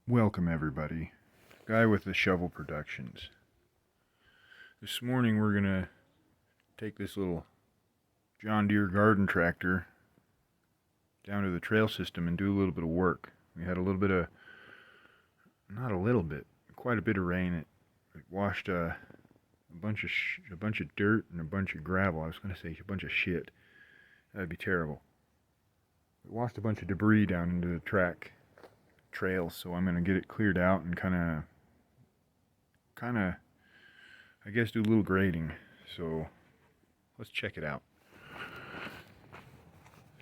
Welcome everybody. Guy with the Shovel Productions. This morning we're gonna take this little John Deere garden tractor down to the trail system and do a little bit of work. We had a little bit of, not a little bit, quite a bit of rain. It washed a bunch of dirt and a bunch of gravel. I was gonna say a bunch of shit. That'd be terrible. It washed a bunch of debris down into the trail, so I'm gonna get it cleared out and kind of I guess do a little grading. So let's check it out.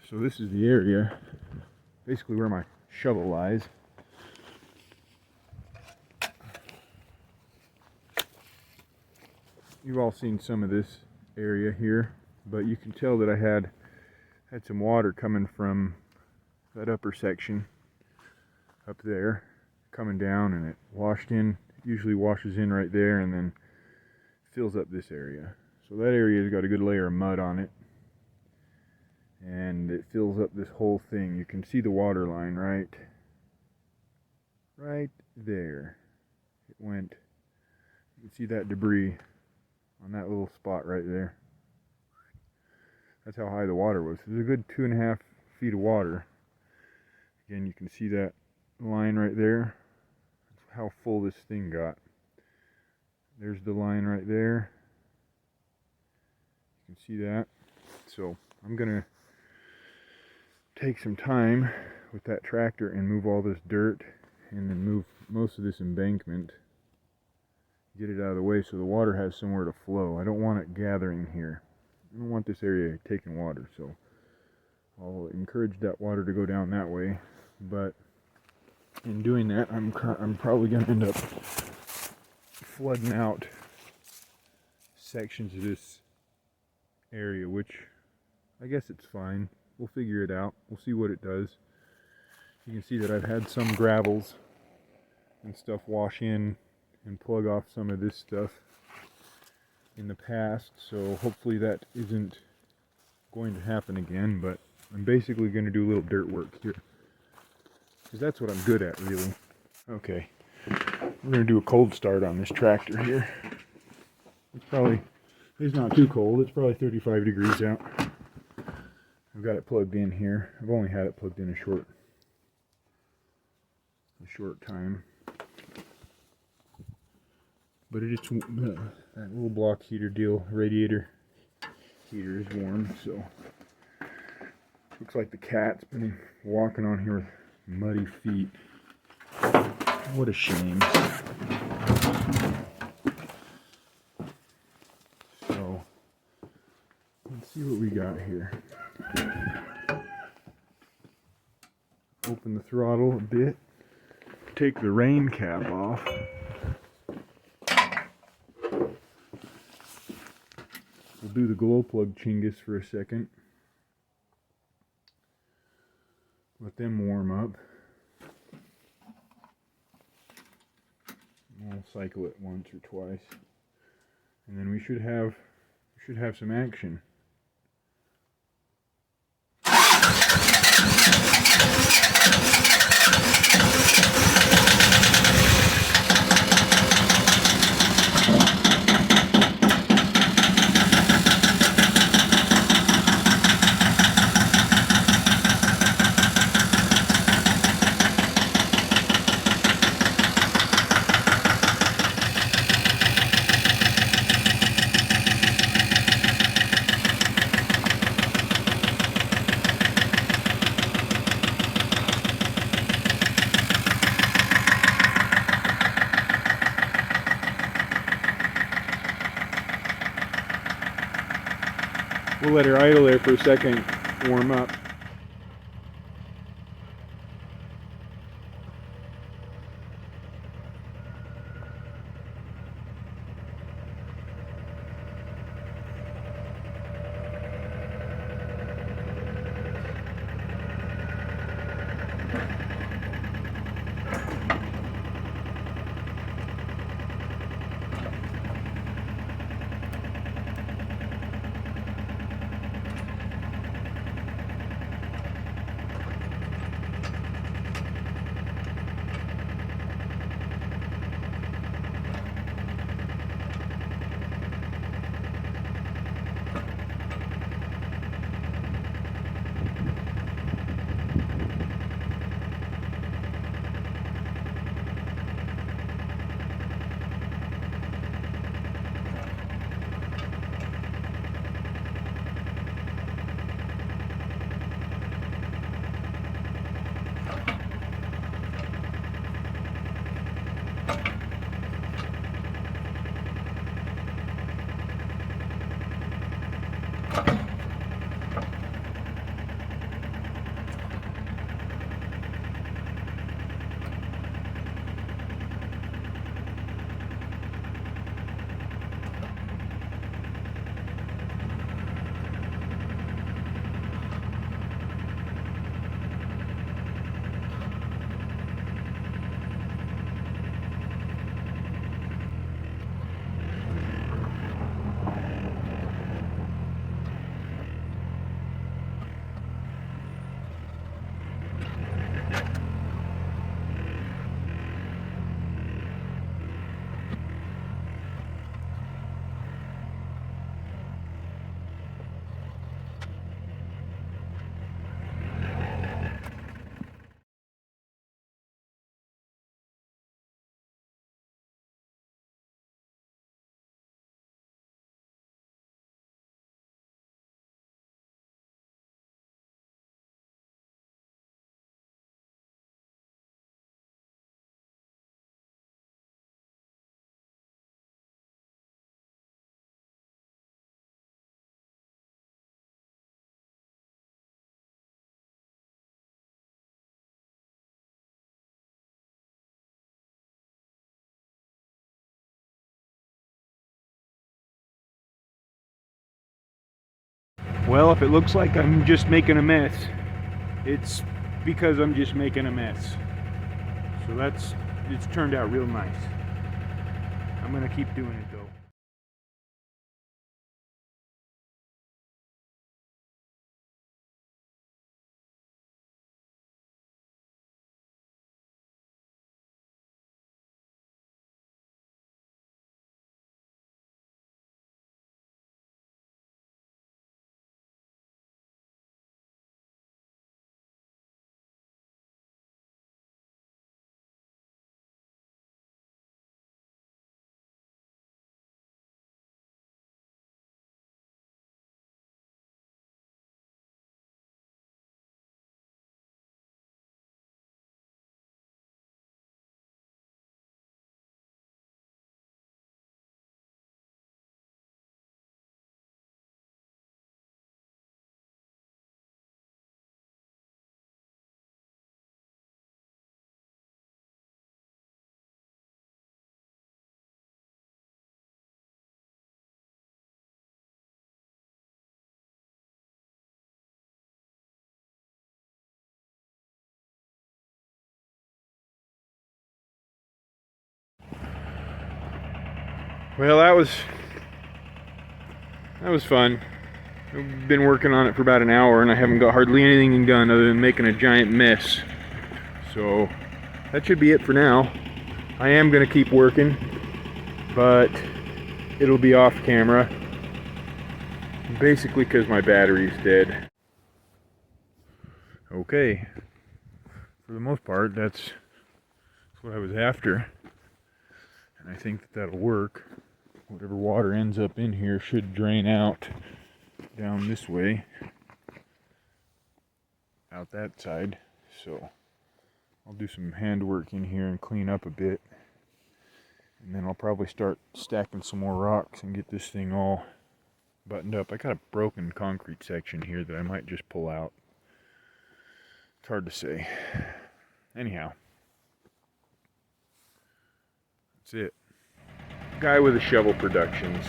So this is the area basically where my shovel lies. You've all seen some of this area here, but you can tell that I had some water coming from that upper section up there, coming down, and it washed in, usually washes in right there and then fills up this area. So that area's got a good layer of mud on it, and it fills up this whole thing. You can see the water line right there. It went, you can see that debris on that little spot right there. That's how high the water was. There's a good 2.5 feet of water. Again, you can see that line right there. That's how full this thing got. There's the line right there. You can see that. So I'm gonna take some time with that tractor and move all this dirt, and then move most of this embankment, get it out of the way so the water has somewhere to flow. I don't want it gathering here. I don't want this area taking water, so I'll encourage that water to go down that way. But in doing that, I'm probably going to end up flooding out sections of this area, which I guess it's fine. We'll figure it out. We'll see what it does. You can see that I've had some gravels and stuff wash in and plug off some of this stuff in the past, so hopefully that isn't going to happen again. But I'm basically going to do a little dirt work here, because that's what I'm good at, really. Okay, we're going to do a cold start on this tractor here. It's not too cold. It's probably 35 degrees out. I've got it plugged in here. I've only had it plugged in a short time. But it's that little block heater deal, radiator heater, is warm, so looks like the cat's been walking on here with muddy feet. What a shame. So let's see what we got here. Open the throttle a bit, take the rain cap off. We'll do the glow plug chingus for a second. Let them warm up. We'll cycle it once or twice, and then we should have some action. We'll let her idle there for a second, warm up. Well, if it looks like I'm just making a mess, it's because I'm just making a mess. So it's turned out real nice. I'm gonna keep doing it though. Well, that was fun. I've been working on it for about an hour and I haven't got hardly anything done other than making a giant mess. So that should be it for now. I am going to keep working, but it'll be off camera. Basically because my battery's dead. Okay. For the most part, that's what I was after. And I think that'll work. Whatever water ends up in here should drain out down this way, out that side. So I'll do some handwork in here and clean up a bit, and then I'll probably start stacking some more rocks and get this thing all buttoned up. I got a broken concrete section here that I might just pull out. It's hard to say. Anyhow, that's it. Guy with a Shovel Productions.